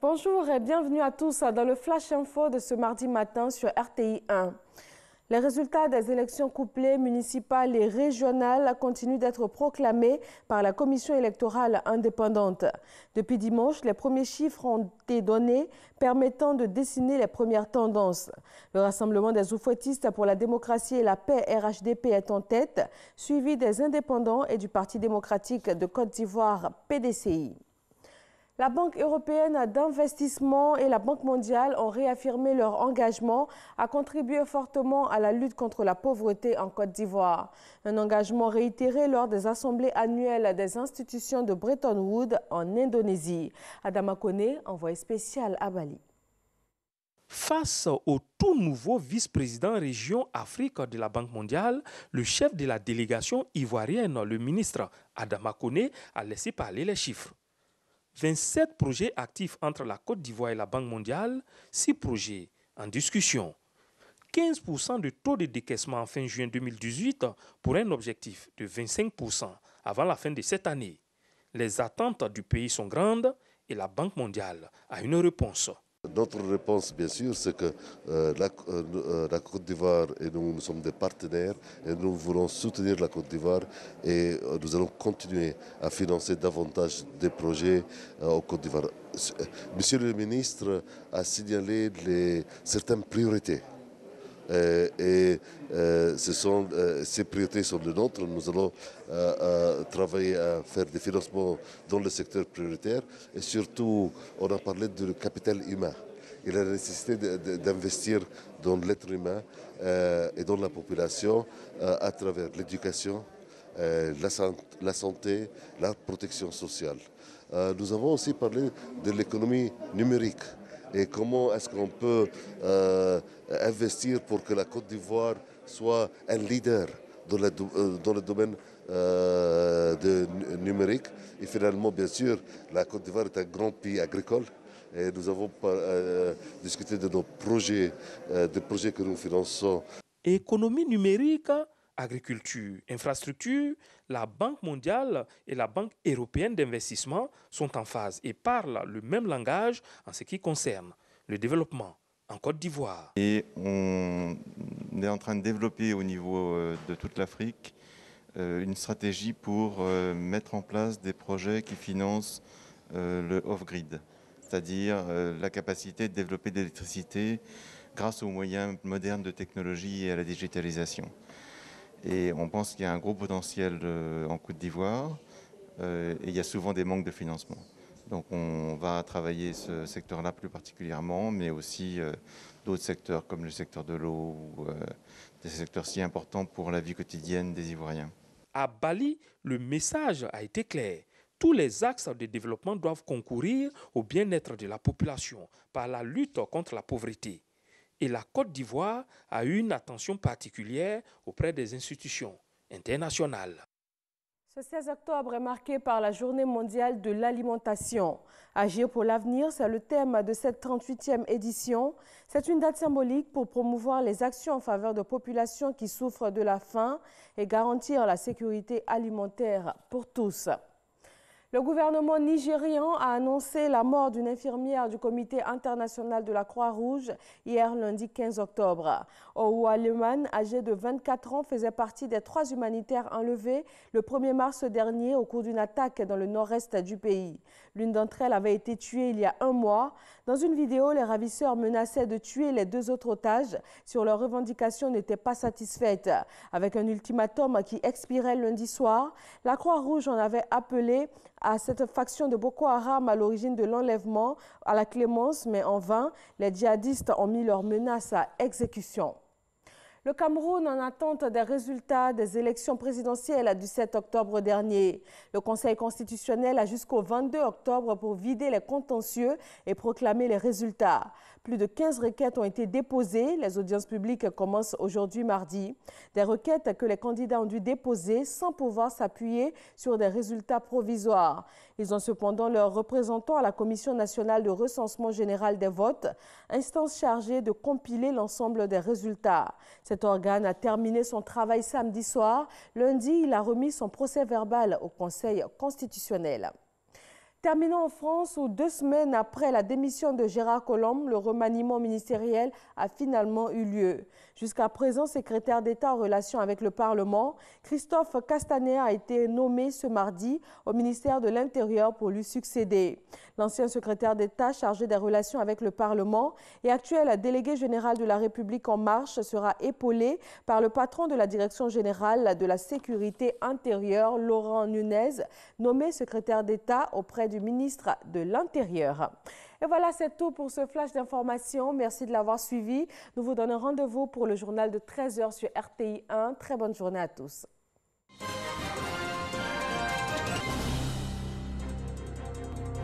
Bonjour et bienvenue à tous dans le Flash Info de ce mardi matin sur RTI 1. Les résultats des élections couplées municipales et régionales continuent d'être proclamés par la Commission électorale indépendante. Depuis dimanche, les premiers chiffres ont été donnés permettant de dessiner les premières tendances. Le Rassemblement des oufouettistes pour la démocratie et la paix RHDP est en tête, suivi des indépendants et du Parti démocratique de Côte d'Ivoire PDCI. La Banque européenne d'investissement et la Banque mondiale ont réaffirmé leur engagement à contribuer fortement à la lutte contre la pauvreté en Côte d'Ivoire. Un engagement réitéré lors des assemblées annuelles des institutions de Bretton Woods en Indonésie. Adama Kone, envoyé spécial à Bali. Face au tout nouveau vice-président région Afrique de la Banque mondiale, le chef de la délégation ivoirienne, le ministre Adama Kone, a laissé parler les chiffres. 27 projets actifs entre la Côte d'Ivoire et la Banque mondiale, 6 projets en discussion. 15% de taux de décaissement en fin juin 2018 pour un objectif de 25% avant la fin de cette année. Les attentes du pays sont grandes et la Banque mondiale a une réponse. Notre réponse, bien sûr, c'est que la Côte d'Ivoire et nous sommes des partenaires et nous voulons soutenir la Côte d'Ivoire et nous allons continuer à financer davantage des projets en Côte d'Ivoire. Monsieur le ministre a signalé certaines priorités. Ces priorités sont les nôtres. Nous allons travailler à faire des financements dans le secteur prioritaire et surtout, on a parlé du capital humain et la nécessité d'investir dans l'être humain et dans la population à travers l'éducation, la santé, la protection sociale. Nous avons aussi parlé de l'économie numérique. Et comment est-ce qu'on peut investir pour que la Côte d'Ivoire soit un leader dans le domaine numérique. Et finalement, bien sûr, la Côte d'Ivoire est un grand pays agricole. Et nous avons discuté de nos projets, des projets que nous finançons. Économie numérique, agriculture, infrastructure, la Banque mondiale et la Banque européenne d'investissement sont en phase et parlent le même langage en ce qui concerne le développement en Côte d'Ivoire. Et on est en train de développer au niveau de toute l'Afrique une stratégie pour mettre en place des projets qui financent le off-grid, c'est-à-dire la capacité de développer de l'électricité grâce aux moyens modernes de technologie et à la digitalisation. Et on pense qu'il y a un gros potentiel en Côte d'Ivoire et il y a souvent des manques de financement. Donc on va travailler ce secteur-là plus particulièrement, mais aussi d'autres secteurs comme le secteur de l'eau, ou des secteurs si importants pour la vie quotidienne des Ivoiriens. À Bali, le message a été clair. Tous les axes de développement doivent concourir au bien-être de la population par la lutte contre la pauvreté. Et la Côte d'Ivoire a eu une attention particulière auprès des institutions internationales. Ce 16 octobre est marqué par la Journée mondiale de l'alimentation. Agir pour l'avenir, c'est le thème de cette 38e édition. C'est une date symbolique pour promouvoir les actions en faveur de populations qui souffrent de la faim et garantir la sécurité alimentaire pour tous. Le gouvernement nigérian a annoncé la mort d'une infirmière du Comité international de la Croix-Rouge hier lundi 15 octobre. Oua Leman, âgée de 24 ans, faisait partie des 3 humanitaires enlevés le 1er mars dernier au cours d'une attaque dans le nord-est du pays. L'une d'entre elles avait été tuée il y a 1 mois. Dans une vidéo, les ravisseurs menaçaient de tuer les 2 autres otages si leurs revendications n'étaient pas satisfaites. Avec un ultimatum qui expirait lundi soir, la Croix-Rouge en avait appelé à cette faction de Boko Haram à l'origine de l'enlèvement à la clémence, mais en vain, les djihadistes ont mis leurs menaces à exécution. Le Cameroun en attente des résultats des élections présidentielles du 7 octobre dernier. Le Conseil constitutionnel a jusqu'au 22 octobre pour vider les contentieux et proclamer les résultats. Plus de 15 requêtes ont été déposées. Les audiences publiques commencent aujourd'hui mardi. Des requêtes que les candidats ont dû déposer sans pouvoir s'appuyer sur des résultats provisoires. Ils ont cependant leurs représentants à la Commission nationale de recensement général des votes, instance chargée de compiler l'ensemble des résultats. Cet organe a terminé son travail samedi soir. Lundi, il a remis son procès-verbal au Conseil constitutionnel. Terminons en France où 2 semaines après la démission de Gérard Collomb, le remaniement ministériel a finalement eu lieu. Jusqu'à présent, secrétaire d'État en relation avec le Parlement, Christophe Castaner a été nommé ce mardi au ministère de l'Intérieur pour lui succéder. L'ancien secrétaire d'État chargé des relations avec le Parlement et actuel délégué général de la République En Marche sera épaulé par le patron de la Direction générale de la sécurité intérieure, Laurent Nunez, nommé secrétaire d'État auprès du ministre de l'Intérieur. Et voilà, c'est tout pour ce flash d'information. Merci de l'avoir suivi. Nous vous donnons rendez-vous pour le journal de 13h sur RTI 1. Très bonne journée à tous.